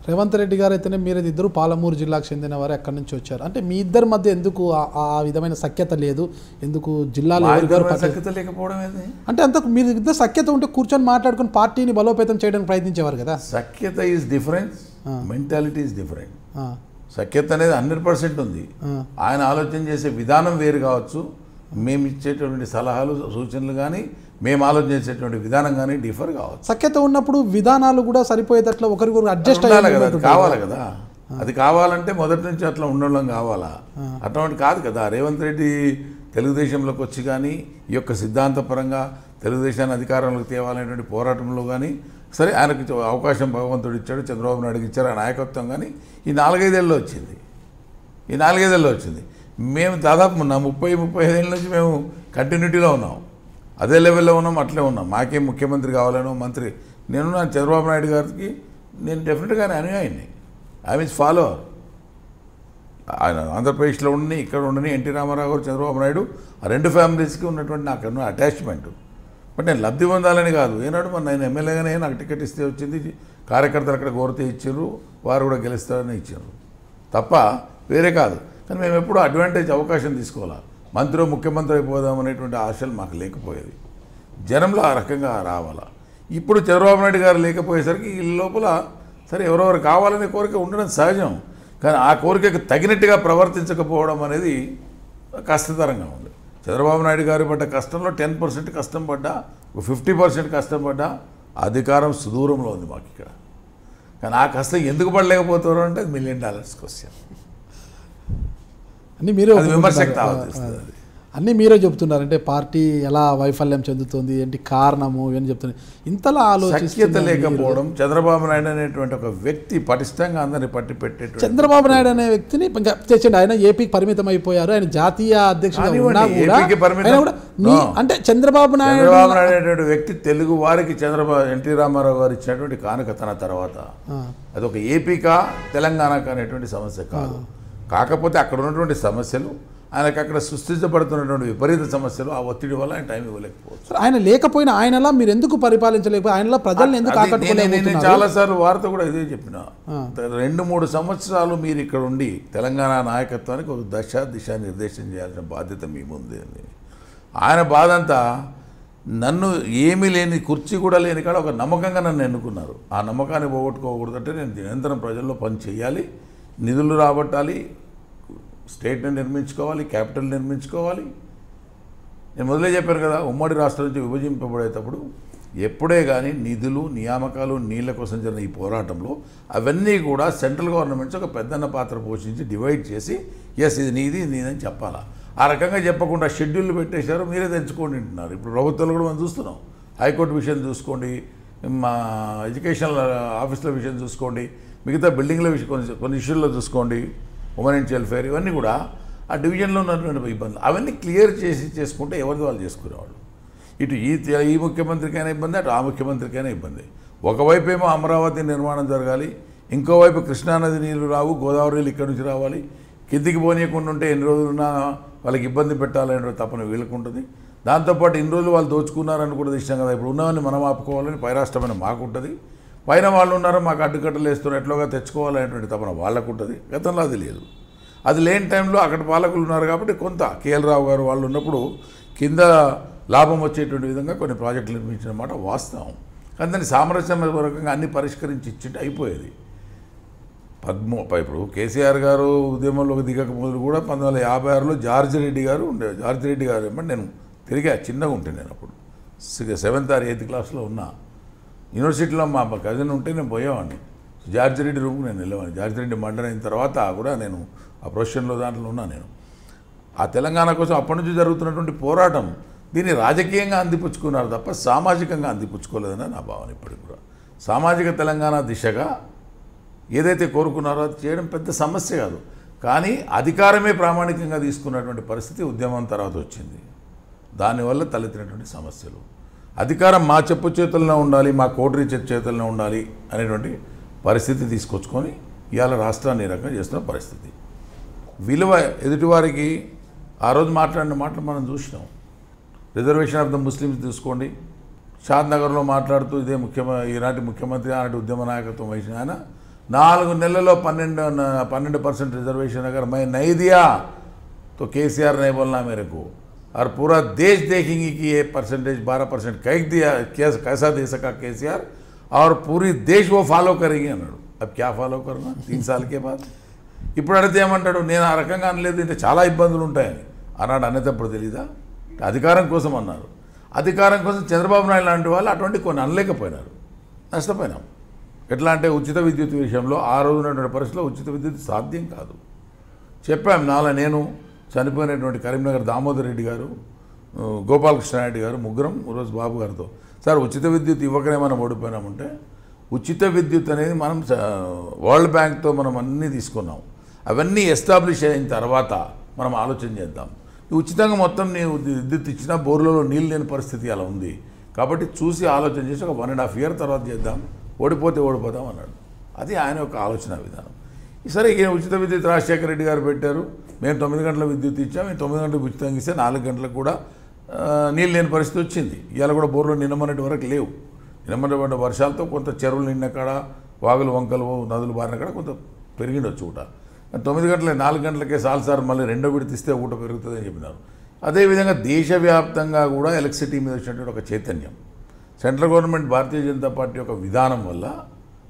రేవంత్ రెడ్డి గారు అయితేనే మీరు ఇద్దరు పాలమూరు జిల్లాకు చెందిన వారు ఎక్కడి నుంచి వచ్చారు అంటే మీ ఇద్దరి మధ్య ఎందుకు ఆ విధమైన సఖ్యత లేదు ఎందుకు జిల్లాలో సఖ్యత లేకపోవడం అంటే అంత మీరు ఇద్దరు సఖ్యత ఉంటే కూర్చొని మాట్లాడుకుని పార్టీని బలోపేతం చేయడానికి ప్రయత్నించేవారు కదా సఖ్యత is difference mentality is different సఖ్యత అనేది 100% ఉంది ఆయన ఆలోచన చేసే విధానం వేరు కావచ్చు మేము ఇచ్చేటువంటి సలహాలు సూచనలు కానీ మేము ఆలోచన చేసేటువంటి విధానం కానీ డిఫర్ కావచ్చు సఖ్యత ఉన్నప్పుడు విధానాలు కూడా సరిపోయేటట్లు ఒకరికొకరు అడ్జస్ట్ అవ్వాలి కదా అది కావాలి కదా అది కావాలంటే మొదటి నుంచి అట్లా ఉండడం కావాలా అటువంటి కాదు కదా రేవంత్ రెడ్డి తెలుగుదేశంలోకి వచ్చి కానీ ఈ యొక్క సిద్ధాంతపరంగా తెలుగుదేశాన్ని అధికారంలోకి తేవాలనేటువంటి పోరాటంలో కానీ సరే ఆయనకు అవకాశం భగవంతుడు ఇచ్చాడు చంద్రబాబు నాయుడుకి ఇచ్చారు ఆ నాయకత్వం కానీ ఈ 4-5 ఏళ్ళలో వచ్చింది మేము దాదాపు 30-35 ఏళ్ళ నుంచి మేము కంటిన్యూటీలో ఉన్నాం అదే లెవెల్లో ఉన్నాం అట్లే ఉన్నాం మాకేం ముఖ్యమంత్రి కావాలనో మంత్రి నేను నా చంద్రబాబు నాయుడు గారికి నేను డెఫినెట్గా అనుయాయిని ఐ మీన్స్ ఫాలోవర్ ఆయన ఆంధ్రప్రదేశ్లో ఉండని ఇక్కడ ఉండని ఎన్టీ రామారావు గారు చంద్రబాబు నాయుడు ఆ రెండు ఫ్యామిలీస్కి ఉన్నటువంటి నాకు అటాచ్మెంట్ బట్ నేను లబ్ధి పొందాలని కాదు ఏనాడు మరి నేను ఎమ్మెల్యేగానే నాకు టికెట్ ఇస్తే వచ్చింది కార్యకర్తలు అక్కడ కోరితే ఇచ్చారు వారు కూడా గెలుస్తారని ఇచ్చారు తప్ప వేరే కాదు కానీ మేము ఎప్పుడూ అడ్వాంటేజ్ అవకాశం తీసుకోవాలి మంత్రి ముఖ్యమంత్రి అయిపోదాం అనేటువంటి ఆశలు మాకు లేకపోయేది జనంలో ఆ రకంగా రావాలా ఇప్పుడు చంద్రబాబు నాయుడు గారు లేకపోయేసరికి ఈ లోపల సరే ఎవరెవరు కావాలనే కోరిక ఉండడం సహజం కానీ ఆ కోరికకు తగినట్టుగా ప్రవర్తించకపోవడం అనేది కష్టతరంగా ఉంది చంద్రబాబు నాయుడు గారి పడ్డ కష్టంలో 10% కష్టం పడ్డా 50% కష్టం పడ్డా అధికారం సుదూరంలో ఉంది మాకు ఇక్కడ కానీ ఆ కష్టం ఎందుకు పడలేకపోతారు అంటే $1 మిలియన్ క్వశ్చన్ అన్నీ మీరే విమర్శకు తావతిస్తుంది అన్నీ మీరే చెప్తున్నారు అంటే పార్టీ ఎలా వైఫల్యం చెందుతుంది ఏంటి కారణము ఇవన్నీ చెప్తున్నారు ఇంతలా సఖ్యత లేకపోవడం చంద్రబాబు నాయుడు అనేటువంటి ఒక వ్యక్తి పటిష్టంగా అందరినీ పట్టి పెట్టే చంద్రబాబు నాయుడు అనే వ్యక్తిని తెచ్చండి ఆయన ఏపీకి పరిమితం అయిపోయారు ఆయన జాతీయ అధ్యక్షుడు అంటే చంద్రబాబు నాయుడు అనేటువంటి వ్యక్తి తెలుగు వారికి ఎన్టీ రామారావు గారు ఇచ్చినటువంటి కానుక తన తర్వాత అదొక ఏపీకా తెలంగాణకా అనేటువంటి సమస్య కాదు కాకపోతే అక్కడ ఉన్నటువంటి సమస్యలు ఆయనకు అక్కడ సృష్టించబడుతున్నటువంటి విపరీత సమస్యలు ఆ ఒత్తిడి వల్ల ఆయన టైం ఇవ్వలేకపోవచ్చు ఆయన లేకపోయినా ఆయనలా మీరు ఎందుకు పరిపాలించలేకపోయి ఆయనలా ప్రజల్ని ఎందుకు నేను చాలాసార్లు వార్త కూడా ఇదే చెప్పిన 2-3 సంవత్సరాలు మీరు ఇక్కడ ఉండి తెలంగాణ నాయకత్వానికి ఒక దిశ నిర్దేశం చేయాల్సిన బాధ్యత మీ ముందే ఉంది ఆయన బాధ అంతా నన్ను ఏమీ లేని కుర్చీ కూడా లేని కాడ ఒక నమ్మకంగా నన్ను ఎన్నుకున్నారు ఆ నమ్మకాన్ని పోగొట్టుకోకూడదంటే నేను నిరంతరం ప్రజల్లో పని చేయాలి నిధులు రాబట్టాలి స్టేట్ని నిర్మించుకోవాలి క్యాపిటల్ నిర్మించుకోవాలి నేను మొదలే చెప్పాను కదా ఉమ్మడి రాష్ట్రం నుంచి విభజింపబడేటప్పుడు ఎప్పుడే కానీ నిధులు నియామకాలు నీళ్ళ కోసం జరిగిన ఈ పోరాటంలో అవన్నీ కూడా సెంట్రల్ గవర్నమెంట్స్ ఒక పెద్దన్న పాత్ర పోషించి డివైడ్ చేసి ఎస్ ఇది నీదని చెప్పాలా ఆ రకంగా చెప్పకుండా షెడ్యూల్ పెట్టేశారు మీరే తెంచుకోండి అంటున్నారు ఇప్పుడు ప్రభుత్వాలు కూడా మనం చూస్తున్నాం హైకోర్టు విషయం చూసుకోండి మా ఎడ్యుకేషనల్ ఆఫీసుల విషయం చూసుకోండి మిగతా బిల్డింగ్ల విషయం కొన్ని ఇష్యూల్లో చూసుకోండి ఉమెన్ అండ్ చైల్డ్ వెల్ఫేర్ ఇవన్నీ కూడా ఆ డివిజన్లో ఉన్నటువంటి ఇబ్బందులు అవన్నీ క్లియర్ చేసుకుంటే ఎవరిది వాళ్ళు చేసుకునేవాళ్ళు ఇటు ఈ ముఖ్యమంత్రికైనా ఇబ్బంది అటు ఆ ముఖ్యమంత్రికైనా ఇబ్బంది ఒకవైపు ఏమో అమరావతి నిర్మాణం జరగాలి ఇంకోవైపు కృష్ణానది నీళ్లు రావు గోదావరి నీళ్ళు ఇక్కడి నుంచి రావాలి కిందికి పోనీయకుండా ఉంటే ఎన్ని రోజులున్నా వాళ్ళకి ఇబ్బంది పెట్టాలనే తపన వీళ్ళకుంటుంది దాంతోపాటు ఇన్ని రోజులు వాళ్ళు దోచుకున్నారని కూడా ఇష్టం కదా ఇప్పుడు ఉన్నవన్నీ మనం ఆపుకోవాలని పైరాష్ట్రమైన మాకుంటుంది పైన వాళ్ళు ఉన్నారో మాకు అడ్డుకట్టలు వేస్తున్నారు ఎట్లాగా తెచ్చుకోవాలనేటువంటి తపన వాళ్ళకు ఉంటుంది గతంలో అది లేదు అది లేని టైంలో అక్కడ పాలకులు ఉన్నారు కాబట్టి కొంత కేఎల్ రావు గారు వాళ్ళు ఉన్నప్పుడు కింద లాభం వచ్చేటువంటి విధంగా కొన్ని ప్రాజెక్టులు నిర్మించిన మాట వాస్తవం కానీ దాన్ని సామరస్యపూర్వకంగా అన్ని పరిష్కరించి ఇచ్చింటే అయిపోయేది ఇప్పుడు కేసీఆర్ గారు ఉద్యమంలోకి దిగక మొదలు కూడా 1956లో జార్జి రెడ్డి గారు ఉండేవారు జార్జి రెడ్డి గారు ఏమంటే నేను తిరిగా చిన్నగా ఉంటే నేను అప్పుడు 7th or 8th క్లాస్లో ఉన్నా యూనివర్సిటీలో మా కజిన్ ఉంటే నేను పోయేవాడిని జార్జి రెడ్డి రూమ్కి నేను వెళ్ళేవాడిని జార్జి రెడ్డి మర్డర్ అయిన తర్వాత కూడా నేను ఆ ప్రొఫెషన్లో దాంట్లో ఉన్నా నేను ఆ తెలంగాణ కోసం అప్పటి నుంచి జరుగుతున్నటువంటి పోరాటం దీన్ని రాజకీయంగా అందిపుచ్చుకున్నారు తప్ప సామాజికంగా అందిపుచ్చుకోలేదని నా భావన ఇప్పటికి కూడా సామాజిక తెలంగాణ దిశగా ఏదైతే కోరుకున్నారో అది చేయడం పెద్ద సమస్య కాదు కానీ అధికారమే ప్రామాణికంగా తీసుకున్నటువంటి పరిస్థితి ఉద్యమం తర్వాత వచ్చింది దానివల్ల తలెత్తినటువంటి సమస్యలు అధికారం మా చెప్పు చేతుల్లో ఉండాలి మా కోటరీ చేతుల్లో ఉండాలి అనేటువంటి పరిస్థితి తీసుకొచ్చుకొని ఇవాళ రాష్ట్రాన్ని రకంగా చేస్తున్న పరిస్థితి విలువ ఎదుటివారికి ఆ రోజు మాట్లాడిన మాటలు మనం చూసినాం రిజర్వేషన్ ఆఫ్ ద ముస్లిమ్స్ తీసుకోండి. షాద్ నగర్లో మాట్లాడుతూ ఇదే ఈనాటి ముఖ్యమంత్రి ఆనాటి ఉద్యమ నాయకత్వం వహించిన ఆయన 4 నెలల్లో 12% रिजर्वेशन अगर मैं नहीं दिया तो केसीआर नहीं बोलना मेरे को, और पूरा देश देखेंगे कि ये परसेंटेज 12% कैसा दे सका केसीआर, और पूरी देश वो फॉलो करेंगे అన్నాడు. अब क्या फॉलो करना 3 साल के बाद? ఇప్పుడు అడిగితే ఏమంటాడు, నేను ఆ రకంగా అనలేదు, అంటే చాలా ఇబ్బందులు ఉంటాయని. ఆనాడు అనేటప్పుడు తెలీదా? అధికారం కోసం అన్నారు. అధికారం కోసం చంద్రబాబు నాయుడు లాంటి వాళ్ళు అటువంటి కొన్ని అనలేకపోయినారు, నష్టపోయినాం. ఎట్లా అంటే ఉచిత విద్యుత్ విషయంలో ఆ రోజు ఉన్నటువంటి పరిస్థితిలో ఉచిత విద్యుత్ సాధ్యం కాదు. చెప్పాం, నేను చనిపోయినటువంటి కరీంనగర్ దామోదర్ రెడ్డి గారు, గోపాలకృష్ణారెడ్డి గారు ముగ్గురం ఈరోజు బాబు గారితో, సార్ ఉచిత విద్యుత్ ఇవ్వకనే మనం ఓడిపోయినామంటే, ఉచిత విద్యుత్ అనేది మనం వరల్డ్ బ్యాంక్తో మనం అన్నీ తీసుకున్నాం, అవన్నీ ఎస్టాబ్లిష్ అయిన తర్వాత మనం ఆలోచన చేద్దాం. ఉచితంగా మొత్తం నీవు విద్యుత్ ఇచ్చినా బోర్లలో నీళ్ళు లేని పరిస్థితి అలా ఉంది, కాబట్టి చూసి ఆలోచన చేసి ఒక 1.5 years తర్వాత చేద్దాం, ఓడిపోతే ఓడిపోదాం అన్నాడు. అది ఆయన యొక్క ఆలోచన విధానం. సరే, ఉచిత విద్యుత్ రాజశేఖర రెడ్డి గారు పెట్టారు, మేము 9 గంటల విద్యుత్ ఇచ్చాం, మేము 9 గంటలకు ఉచితంగా ఇస్తే 4 గంటలకు కూడా నీళ్ళు లేని పరిస్థితి వచ్చింది. ఇవాళ కూడా బోర్లు నిన్నమన్నటి వరకు లేవు. నిన్నమన్నటువంటి వర్షాలతో కొంత చెరువులు నిన్న కాడ, వాగులు వంకలు నదులు బారిన కాడ కొంత పెరిగిండొచ్చు ఊట. 9 గంటలే 4 గంటలకే సార్ మళ్ళీ 2వ విడత ఇస్తే ఊట పెరుగుతుందని చెప్పినారు. అదేవిధంగా దేశవ్యాప్తంగా కూడా ఎలక్ట్రిసిటీ మీద వచ్చినటువంటి ఒక చైతన్యం, central government Bharatiya Janata party యొక్క విధానం వల్ల,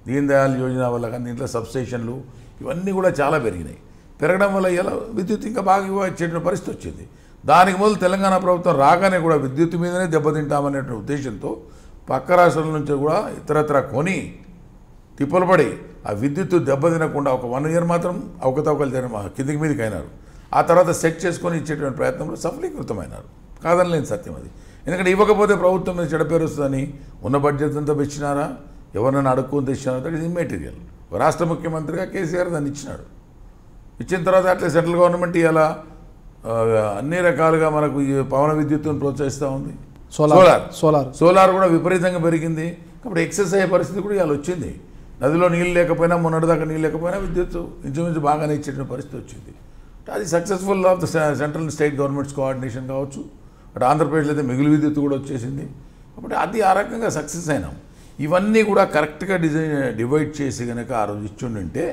దీన్ దయాళ్ యోజన వల్ల, కానీ దీంట్లో సబ్స్టేషన్లు ఇవన్నీ కూడా చాలా పెరిగినాయి. పెరగడం వల్ల ఇలా విద్యుత్ ఇంకా బాగా ఇచ్చేట పరిస్థితి వచ్చింది. దానికి మొదలు తెలంగాణ ప్రభుత్వం రాగానే కూడా విద్యుత్ మీదనే దెబ్బతింటామనే ఉద్దేశంతో పక్క రాష్ట్రాల నుంచి కూడా ఇతరత్ర కొని తిప్పలు పడి ఆ విద్యుత్ దెబ్బతినకుండా ఒక 1 year మాత్రం అవకతవకలు కిందికి మీదకి అయినారు. ఆ తర్వాత సెట్ చేసుకొని ఇచ్చేటువంటి ప్రయత్నంలో సఫలీకృతమైనారు, కాదనలేని సత్యం అది. ఎందుకంటే ఇవ్వకపోతే ప్రభుత్వం మీద చెడపేరు వస్తుందని ఉన్న బడ్జెట్ అంతా ఇచ్చినారా, ఎవరినైనా అడుక్కొని తెచ్చినారా, దట్ ఈజ్ ఇమ్మెటీరియల్. రాష్ట్ర ముఖ్యమంత్రిగా కేసీఆర్ దాన్ని ఇచ్చినాడు. ఇచ్చిన తర్వాత అట్లే సెంట్రల్ గవర్నమెంట్ ఇలా అన్ని రకాలుగా మనకు ఈ పవన విద్యుత్తును ప్రోత్సహిస్తూ ఉంది. సోలార్ కూడా విపరీతంగా పెరిగింది. కాబట్టి ఎక్సెస్ అయ్యే పరిస్థితి కూడా ఇవాళ వచ్చింది. నదిలో నీళ్ళు లేకపోయినా, మొన్నటిదాకా నీళ్ళు లేకపోయినా విద్యుత్ ఇంచుమించు బాగానే ఇచ్చేటువంటి పరిస్థితి వచ్చింది. అది successful of the central state governments coordination కావచ్చు. అటు ఆంధ్రప్రదేశ్లో అయితే మిగులు విద్యుత్ కూడా వచ్చేసింది. కాబట్టి అది ఆ రకంగా సక్సెస్ అయినాం. ఇవన్నీ కూడా కరెక్ట్గా డివైడ్ చేసి కనుక ఆ రోజు ఇచ్చుండింటే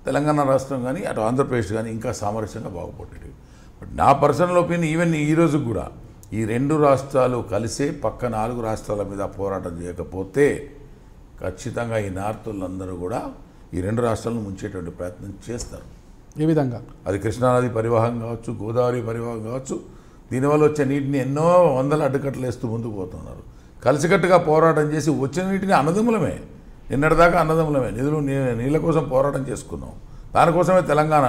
తెలంగాణ రాష్ట్రం కానీ అటు ఆంధ్రప్రదేశ్ కానీ ఇంకా సామరస్యంగా బాగుపడేవి. బట్ నా పర్సనల్ ఒపీనియన్, ఈవెన్ ఈ రోజు కూడా ఈ 2 రాష్ట్రాలు కలిసే పక్క 4 రాష్ట్రాల మీద పోరాటం చేయకపోతే ఖచ్చితంగా ఈ నార్తులందరూ కూడా ఈ 2 రాష్ట్రాలను ముంచేటువంటి ప్రయత్నం చేస్తారు. ఏ విధంగా? అది కృష్ణానది పరివాహం కావచ్చు, గోదావరి పరివాహం కావచ్చు. దీనివల్ల వచ్చే నీటిని ఎన్నో వందల అడ్డుకట్టలు వేస్తూ ముందుకు పోతున్నారు. కలిసికట్టుగా పోరాటం చేసి వచ్చిన నీటిని అన్నదమ్ములమే, నిన్నటిదాకా అన్నదమ్ములమే, నీళ్ళ కోసం పోరాటం చేసుకున్నాం. దానికోసమే తెలంగాణ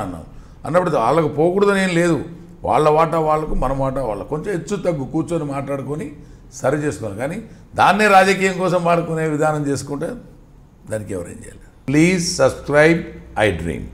అన్నప్పుడు వాళ్ళకు పోకూడదని ఏం లేదు. వాళ్ళ వాటా వాళ్ళకు, మన వాటా వాళ్ళకు, కొంచెం హెచ్చు తగ్గు కూర్చొని మాట్లాడుకొని సరి చేసుకోవాలి. కానీ దాన్నే రాజకీయం కోసం వాడుకునే విధానం చేసుకుంటే దానికి ఎవరేం చేయాలి? Please subscribe I dream.